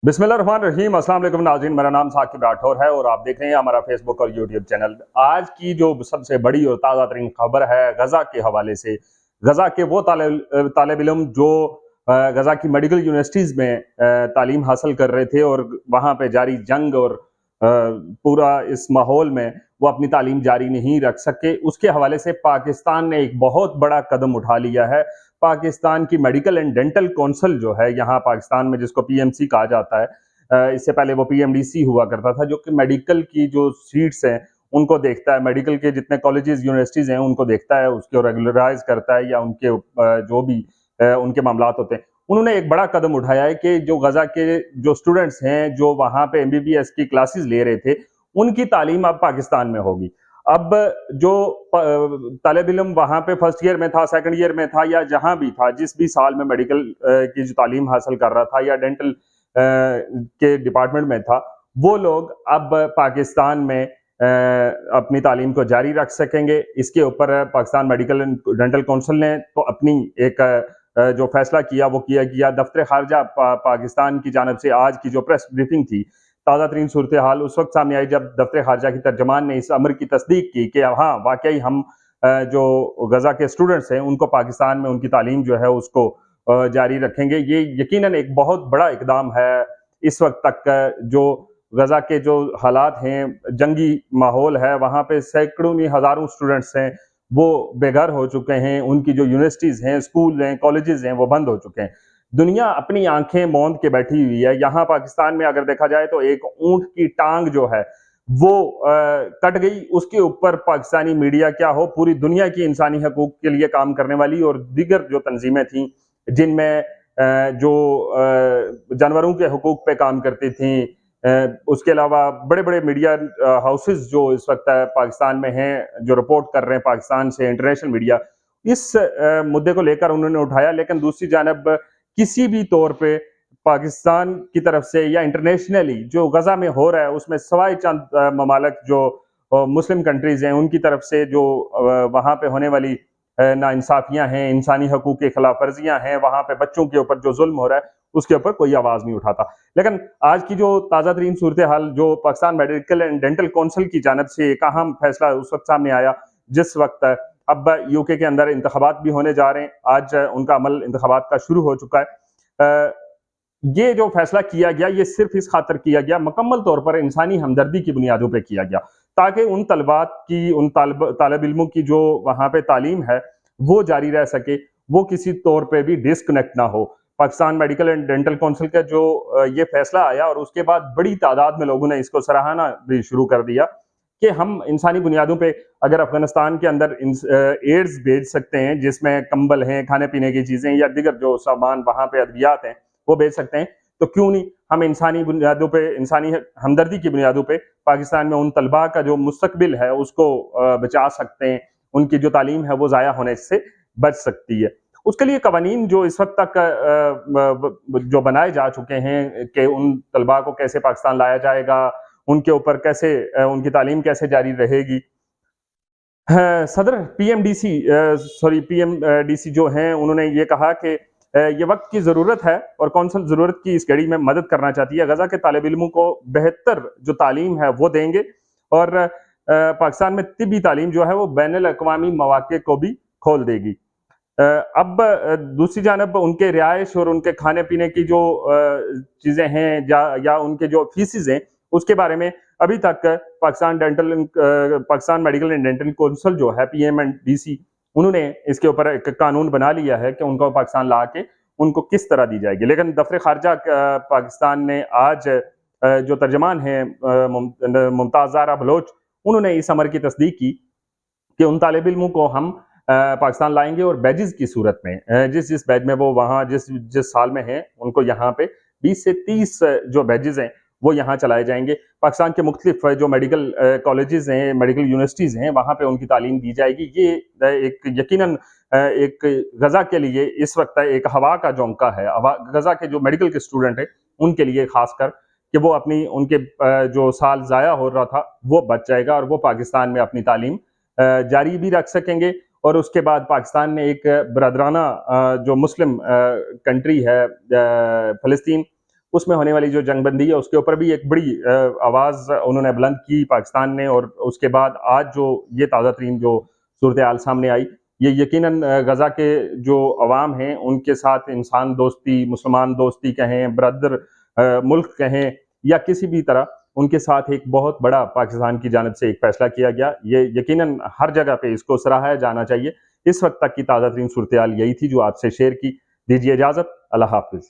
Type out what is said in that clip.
बिस्मिल्लाहिर्रहमानिर्रहीम। अस्सलाम वालेकुम नाज़रीन, मेरा नाम साकिब राठौर है और आप देख रहे हैं हमारा फेसबुक और यूट्यूब चैनल। आज की जो सबसे बड़ी और ताज़ा तरीन खबर है गज़ा के हवाले से। गज़ा के वो तालिब इल्म जो गज़ा की मेडिकल यूनिवर्सिटीज़ में तालीम हासिल कर रहे थे और वहाँ पे जारी जंग और पूरा इस माहौल में वो अपनी तालीम जारी नहीं रख सके, उसके हवाले से पाकिस्तान ने एक बहुत बड़ा कदम उठा लिया है। पाकिस्तान की मेडिकल एंड डेंटल काउंसिल जो है यहाँ पाकिस्तान में, जिसको पीएमसी कहा जाता है, इससे पहले वो पीएमडीसी हुआ करता था, जो कि मेडिकल की जो सीट्स हैं उनको देखता है, मेडिकल के जितने कॉलेजेस यूनिवर्सिटीज हैं उनको देखता है, उसको रेगुलराइज करता है या उनके जो भी उनके मामलात होते हैं। उन्होंने एक बड़ा कदम उठाया है कि जो गजा के जो स्टूडेंट्स हैं जो वहां पे एमबीबीएस की क्लासेस ले रहे थे, उनकी तालीम अब पाकिस्तान में होगी। अब जो तालिब इल्म वहां पे फर्स्ट ईयर में था, सेकंड ईयर में था, या जहां भी था, जिस भी साल में मेडिकल की जो तालीम हासिल कर रहा था या डेंटल के डिपार्टमेंट में था, वो लोग अब पाकिस्तान में अपनी तालीम को जारी रख सकेंगे। इसके ऊपर Pakistan medical and dental council ने तो अपनी एक जो फैसला किया वो किया। दफ्तर खारजा पाकिस्तान की जानब से आज की जो प्रेस ब्रीफिंग थी, ताज़ा तरीन सूरत हाल उस वक्त सामने आई जब दफ्तर खारजा की तर्जमान ने इस अमर की तस्दीक की कि हाँ, वाकई हम जो गजा के स्टूडेंट्स हैं उनको पाकिस्तान में उनकी तालीम जो है उसको जारी रखेंगे। ये यकीनन एक बहुत बड़ा इकदाम है। इस वक्त तक जो गजा के जो हालात हैं, जंगी माहौल है, वहाँ पे सैकड़ों नहीं हजारों स्टूडेंट्स हैं वो बेघर हो चुके हैं, उनकी जो यूनिवर्सिटीज हैं, स्कूल हैं, कॉलेजेस हैं, वो बंद हो चुके हैं। दुनिया अपनी आंखें मौंद के बैठी हुई है। यहाँ पाकिस्तान में अगर देखा जाए तो एक ऊंट की टांग जो है वो कट गई, उसके ऊपर पाकिस्तानी मीडिया क्या हो, पूरी दुनिया की इंसानी हकूक के लिए काम करने वाली और दीगर जो तंजीमें थी जिनमें जो जानवरों के हकूक पे काम करती थी, उसके अलावा बड़े बड़े मीडिया हाउसेस जो इस वक्त पाकिस्तान में हैं, जो रिपोर्ट कर रहे हैं पाकिस्तान से, इंटरनेशनल मीडिया इस मुद्दे को लेकर उन्होंने उठाया। लेकिन दूसरी जानब किसी भी तौर पे पाकिस्तान की तरफ से या इंटरनेशनली जो गजा में हो रहा है उसमें सवाए चंद ममालक जो मुस्लिम कंट्रीज हैं उनकी तरफ से जो वहाँ पे होने वाली नाइंसाफियां हैं, इंसानी हकूक की खिलाफ वर्जियां हैं, वहां पे बच्चों के ऊपर जो जुल्म हो रहा है उसके ऊपर कोई आवाज नहीं उठाता। लेकिन आज की जो ताज़ा तरीन सूरत हाल, जो Pakistan medical and dental council की जानब से एक अहम फैसला उस वक्त सामने आया जिस वक्त अब यूके के अंदर इंतखाबात भी होने जा रहे हैं। आज उनका अमल इंतखाबात का शुरू हो चुका है। ये जो फैसला किया गया ये सिर्फ इस खातर किया गया, मुकम्मल तौर पर इंसानी हमदर्दी की बुनियादों पर किया गया, ताकि उन तलबात की, उन तालिब इल्मों की जो वहां पे तालीम है वो जारी रह सके, वो किसी तौर पे भी डिस्कनेक्ट ना हो। Pakistan medical and dental council का जो ये फैसला आया और उसके बाद बड़ी तादाद में लोगों ने इसको सराहना भी शुरू कर दिया कि हम इंसानी बुनियादों पे अगर अफगानिस्तान के अंदर एड्स भेज सकते हैं, जिसमें कंबल हैं, खाने पीने की चीजें या दिगर जो सामान वहां पे अद्वियात हैं वो भेज सकते हैं, तो क्यों नहीं हम इंसानी बुनियादों पे, इंसानी हमदर्दी की बुनियादों पे पाकिस्तान में उन तलबा का जो मुस्तकबिल है उसको बचा सकते हैं, उनकी जो तालीम है वो ज़ाया होने से बच सकती है। उसके लिए कवानीन जो इस वक्त तक जो बनाए जा चुके हैं कि उन तलबा को कैसे पाकिस्तान लाया जाएगा, उनके ऊपर कैसे उनकी तालीम कैसे जारी रहेगी। सदर पीएमडीसी जो हैं उन्होंने ये कहा कि ये वक्त की ज़रूरत है और कौंसल ज़रूरत की इस घड़ी में मदद करना चाहती है। गजा के तालिब इल्मों को बेहतर जो तालीम है वो देंगे और पाकिस्तान में तिब्बी तालीम जो है वो बैनुल अक़वामी मौक़े को भी खोल देगी। अब दूसरी जानब उनके रिहाइश और उनके खाने पीने की जो चीज़ें हैं या उनके जो फीसिस हैं उसके बारे में अभी तक Pakistan medical and dental council जो है पीएमडीसी, उन्होंने इसके ऊपर एक कानून बना लिया है कि उनको पाकिस्तान ला के उनको किस तरह दी जाएगी। लेकिन दफ्तर खारजा पाकिस्तान ने आज जो तर्जमान है मुमताज़ ज़हरा बलोच, उन्होंने इस अमर की तस्दीक की कि उन तालिब इल्मों को हम पाकिस्तान लाएंगे और बैजेस की सूरत में, जिस बैच में वो वहाँ जिस साल में हैं उनको यहाँ पे 20 से 30 जो बैजेस हैं वो यहाँ चलाए जाएंगे। पाकिस्तान के मुख्तलिफ जो मेडिकल कॉलेजेस हैं, मेडिकल यूनिवर्सिटीज़ हैं, वहाँ पे उनकी तालीम दी जाएगी। ये एक यकीनन एक गजा के लिए इस वक्त एक हवा का झोंका है। गजा के जो मेडिकल के स्टूडेंट हैं उनके लिए खासकर कि वो अपनी उनके जो साल ज़ाया हो रहा था वो बच जाएगा और वो पाकिस्तान में अपनी तालीम जारी भी रख सकेंगे। और उसके बाद पाकिस्तान ने एक बरदराना जो मुस्लिम कंट्री है फ़लस्तीन, उसमें होने वाली जो जंगबंदी है उसके ऊपर भी एक बड़ी आवाज़ उन्होंने बुलंद की पाकिस्तान ने। और उसके बाद आज जो ये ताज़ा तरीन जो सूरत हाल सामने आई, ये यकीनन गज़ा के जो अवाम हैं उनके साथ इंसान दोस्ती, मुसलमान दोस्ती कहें, ब्रदर मुल्क कहें या किसी भी तरह, उनके साथ एक बहुत बड़ा पाकिस्तान की जानिब से एक फैसला किया गया। ये यकीनन हर जगह पे इसको सराहाया जाना चाहिए। इस वक्त तक की ताज़ा तरीन सूरत हाल यही थी जो आपसे शेयर की। दीजिए इजाज़त, अल्लाह हाफ़िज़।